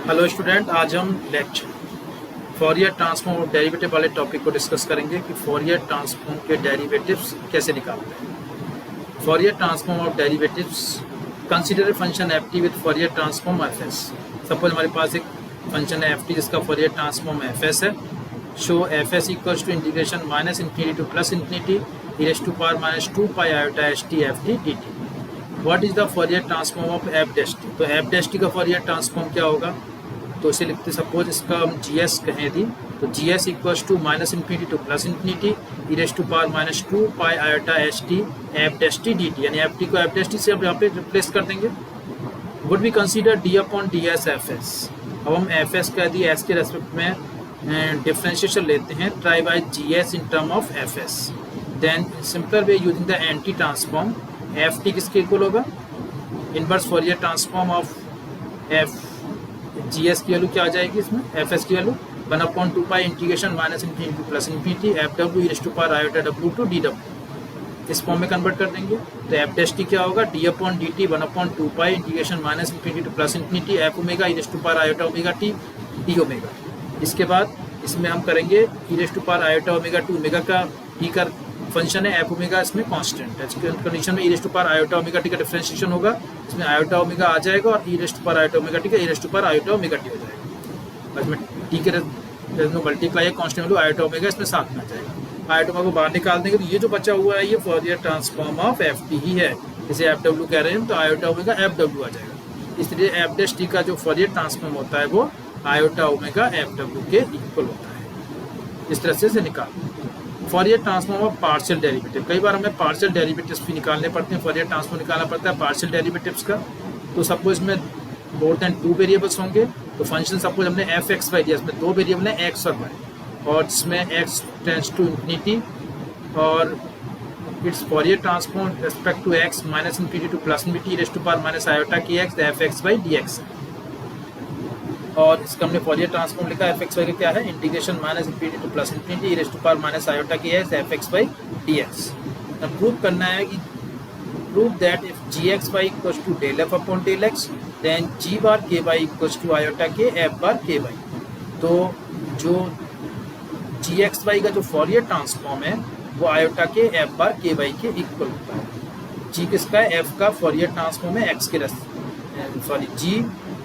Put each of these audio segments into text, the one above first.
Hello student, आज हम lecture Fourier transform और डेरिवेटिव वाले टॉपिक को डिस्कस करेंगे कि फॉरियर ट्रांसफॉर्म के डेरिवेटिव्स कैसे निकालते हैं। फॉरियर ट्रांसफॉर्म और derivatives consider function F T with Fourier transform F S. Suppose हमारे पास एक फंक्शन है एफ टी जिसका फॉरियर ट्रांसफॉर्म एफ एस है। Show F S equals to integration minus infinity to plus infinity E raise to power minus 2 pi iota H T F T D T. What is the Fourier transform of F dash T. तो F dash T का फॉरियर transform क्या होगा, तो इसे लिखते suppose इसका हम G S कहें दी, तो G S equals to minus infinity to plus infinity E raise to power minus 2 pi iota H T F dash T D T. यानी एफ टी को एफ डैश टी से अब यहाँ पे रिप्लेस कर देंगे। Would be consider D upon D S F S. अब हम एफ एस कह दिए, एस के रेस्पेक्ट में डिफ्रेंशिएशन लेते हैं, try by G S in term of F S. Then simpler way using the anti transform F T किसके equal होगा, inverse Fourier transform of F G S की value क्या आ जाएगी इसमें, एफ एस की value 1/2 pi integration minus infinity to plus infinity F W E raise to power iota W to D W. इस form में convert कर देंगे तो एफ डैश टी क्या होगा, d upon d t 1/2 pi integration minus infinity to plus infinity f omega e raise to power iota omega t d omega. इसके बाद इसमें हम करेंगे e raise to power iota omega two, omega का t का function है, f omega इसमें constant है। कंडीशन में e raise to power iota omega t का डिफरेंशिएशन होगा, इसमें आयोटा ओमेगा आ जाएगा और e raise to power iota omega t का e raise to power iota omega t हो जाएगा। इसमें टी के मल्टीप्लाई है कांस्टेंट वैल्यू आयोटा ओमेगा इसमें साथ में आ जाएगा। आयोटा ओमेगा को बाहर निकाल देंगे तो ये जो बचा हुआ है ये Fourier transform of F T ही है, जिसे एफ डब्ल्यू कह रहे हैं, तो आयोटा ओमेगा एफ डब्ल्यू आ जाएगा। इसलिए एफ डैश टी का जो फॉरियर ट्रांसफॉर्म होता है वो आयोटा ओमेगा एफ डब्ल्यू के इक्वल होता है। इस तरह से निकाल फॉरियर ट्रांसफॉर्म ऑफ पार्शियल डेरिवेटिव। कई बार हमें पार्शियल डेरिवेटिव्स भी निकालने पड़ते हैं, फॉरियर ट्रांसफॉर्म निकालना पड़ता है पार्शियल डेरिवेटिव्स का। तो सपोज में मोर देन 2 वेरिएबल्स होंगे, तो फंक्शन सपोज हमने एफ एक्स वाई दिया, इसमें 2 वेरिएबल है एक्स और वाई, और जिसमें एक्स टेंड्स टू इन्फिनिटी और its Fourier transform respect to X minus infinity to plus infinity E raise to power minus iota के X F X Y D X. और इसका हमने फॉरियर ट्रांसफॉर्म लिखा F X Y का क्या है, integration minus infinity to plus infinity E raise to power minus iota के X F X Y D X. अब प्रूव करना है कि prove that if G X Y equals to del F upon del X then G bar के Y equals to iota के F bar के Y. तो जो जी एक्स वाई का जो फॉरियर ट्रांसफॉर्म है वो आयोटा के एफ बार के वाई के इक्वल होता है। जी किसका है, एफ का फॉरियर ट्रांसफॉर्म है एक्स के सॉरी जी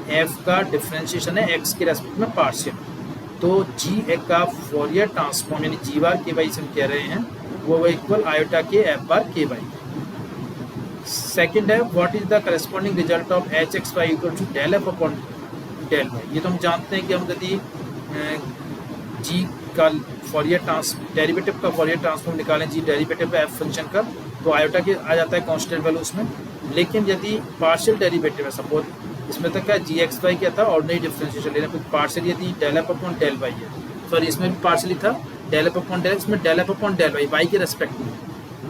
एफ का डिफरेंशिएशन है एक्स के रेस्पेक्ट में पार्शियल। तो जी एक का फॉरियर ट्रांसफॉर्म यानी जी बार के वाई से हम कह रहे हैं वो इक्वल आयोटा के एफ बार के वाई। सेकेंड है what is the corresponding result of h x y equal to del F upon del y. ये तो हम जानते हैं कि हम यदि जी का फॉरियर डेरिवेटिव का फॉरियर ट्रांसफॉर्म निकालें, जी डेरिवेटिव एफ फंक्शन का, तो आयोटा के आ जाता है कांस्टेंट वैल्यू उसमें। लेकिन यदि पार्शियल डेरिवेटिव है, सपोज इसमें तक क्या जी एक्स वाई क्या था, ऑर्डिनरी डिफरेंशिएशन लेना, फिर पार्शियल यदि del F upon del Y है, सॉरी इसमें भी पार्शियली था डेल एफ अपॉन डेल, इसमें del F upon del Y Y के रेस्पेक्ट में।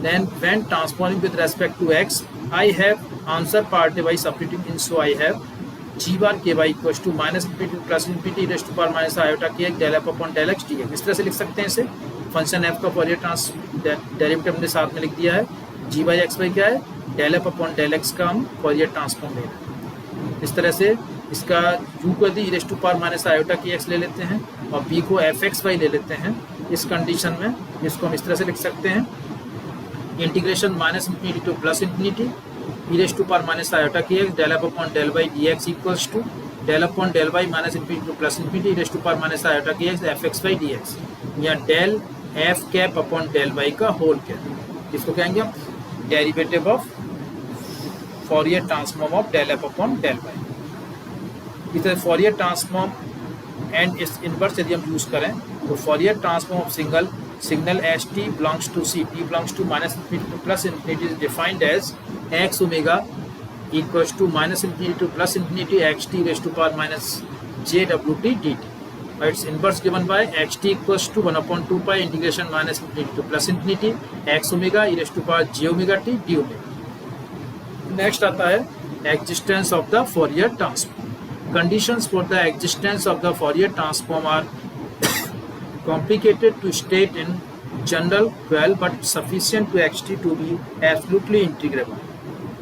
Then when transforming with respect to X I have answer part by substituting in, so I have G bar के Y equals to minus infinity plus infinity raise to power minus iota K del F upon del X D X. इस तरह से लिख सकते हैं इसे। Function F का फॉरियर derivative हमने साथ में लिख दिया है, जी बाई एक्स वाई क्या है, del F upon del x का हम फॉरियर ट्रांसफॉर्म ले रहे हैं। इस तरह से इसका u को यदि e raise to power minus iota के एक्स ले लेते हैं और b को एफ एक्स वाई ले लेते हैं, इस कंडीशन में इसको हम इस तरह से लिख सकते हैं, integration minus infinity to plus infinity E raise to power minus iota के X del F upon del Y D X equals to del upon del Y minus infinity to plus infinity E raise to power minus iota के X F X Y D X, या del F cap upon del Y का whole cap. इसको कहेंगे हम derivative of Fourier transform of del F upon del y. इस तरह Fourier transform and इस inverse यदि हम यूज़ करें तो Fourier transform of signal h t belongs to c t belongs to minus infinity to plus infinity is defined as x omega equals to minus infinity to plus infinity x t raise to power minus j डब्ल्यू t D t. It's inverse given by x t equals to 1/2 pi integration minus infinity to plus infinity x omega e raise to power j omega t d omega. Next आता है existence of the Fourier transform. Conditions for the existence of the Fourier transform are complicated to state in general, well, but sufficient to xt to be absolutely integrable.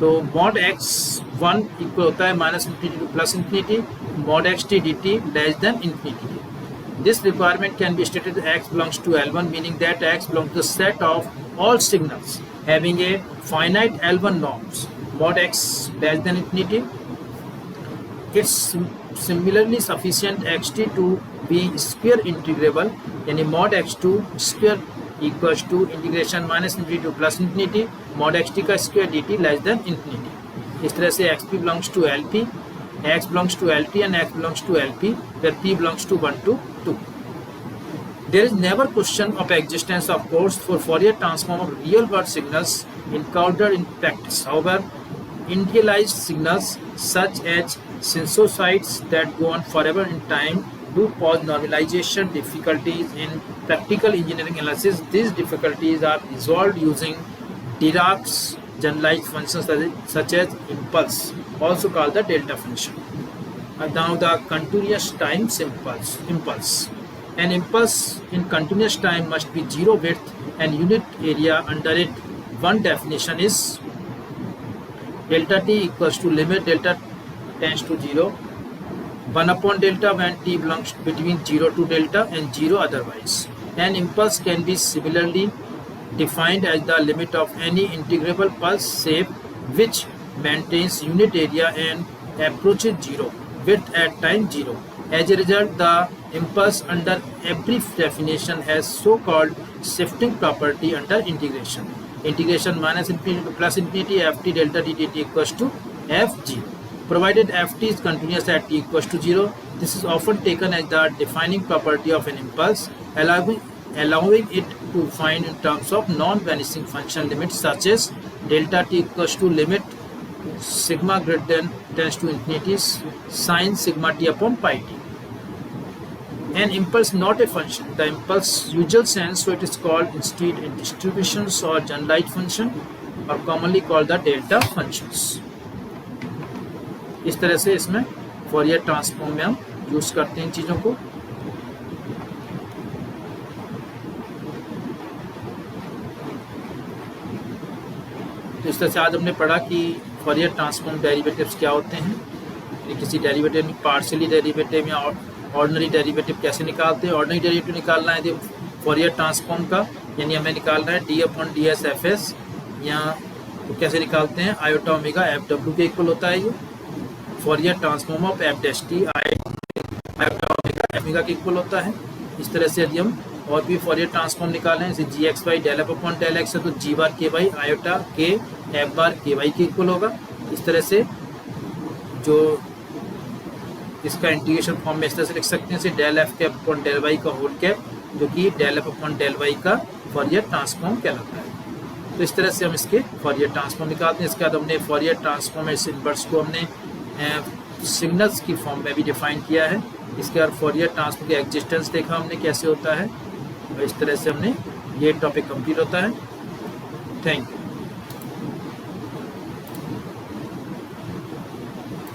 तो mod x 1 equal होता है minus infinity to plus infinity mod x T D T less than infinity. This requirement can be stated as x belongs to L1, meaning that x belongs to the set of all signals having a finite L1 norms mod x less than infinity. It's similarly sufficient xt to be square integrable, यानी mod x2 square equals to integration minus infinity to plus infinity mod xt का square dt less than infinity. इस तरह से xp belongs to lp, x belongs to lt and x belongs to lp, where p belongs to 1 to 2. There is never question of existence of course for Fourier transform of real world signals encountered in practice. However, idealized signals such as sinusoids that go on forever in time do cause normalization difficulties in practical engineering analysis. These difficulties are resolved using Dirac's generalized functions such as impulse, also called the delta function. And now the continuous time impulse. An impulse in continuous time must be zero width and unit area under it. One definition is delta t equals to limit delta tends to 0 1 upon delta when t belongs between 0 to delta and 0 otherwise. An impulse can be similarly defined as the limit of any integrable pulse shape which maintains unit area and approaches 0 width at time 0. As a result, the impulse under every definition has so-called shifting property under integration. Integration minus infinity to plus infinity ft delta dt equals to fg. Provided ft is continuous at t equals to 0, this is often taken as the defining property of an impulse, allowing it to find in terms of non-vanishing function limits such as delta t equals to limit sigma greater than tends to infinity sin sigma t upon pi t. An impulse not a function. The impulse usual sense, so it is called instead in distributions or generalized function, or commonly called the delta functions. इस तरह से इसमें Fourier transform में हम use करते हैं इन चीज़ों को. तो इस तरह से आज हमने पढ़ा कि फोरियर ट्रांसफॉर्म डेरिवेटिव्स क्या होते हैं, किसी डेरिवेटिव में पार्शियली डेरिवेटिव या ऑर्डिनरी डेरिवेटिव कैसे निकालते हैं. ऑर्डिनरी डेरिवेटिव निकालना है फोरियर ट्रांसफॉर्म का, यानी हमें निकालना है D upon D S F S, या तो कैसे निकालते हैं आयोटा ओमेगा एफ डब्ल्यू के इक्वल होता है. ये Fourier transform of F dash T iota omega F omega के इक्वल होता है. इस तरह से यदि हम और भी फोरियर ट्रांसफॉर्म निकालें, जैसे G X Y del F upon del X है तो जी बार के वाई आयोटा के एफ बार के वाई के इक्वल होगा. इस तरह से जो इसका इंटीग्रेशन फॉर्म में इस तरह से लिख सकते हैं, del F cap upon del Y का होल कैप, जो कि del F upon del Y का फोरियर ट्रांसफॉर्म कहलाता है. तो इस तरह से हम इसके फोरियर ट्रांसफॉर्म निकालते हैं. इसके बाद हमने फोरियर ट्रांसफॉर्म इनवर्स को हमने सिग्नल्स की फॉर्म में भी डिफाइन किया है. इसके बाद फोरियर ट्रांसफॉर्म की एग्जिस्टेंस देखा हमने कैसे होता है, और इस तरह से हमने ये टॉपिक कंप्लीट होता है. Thank you.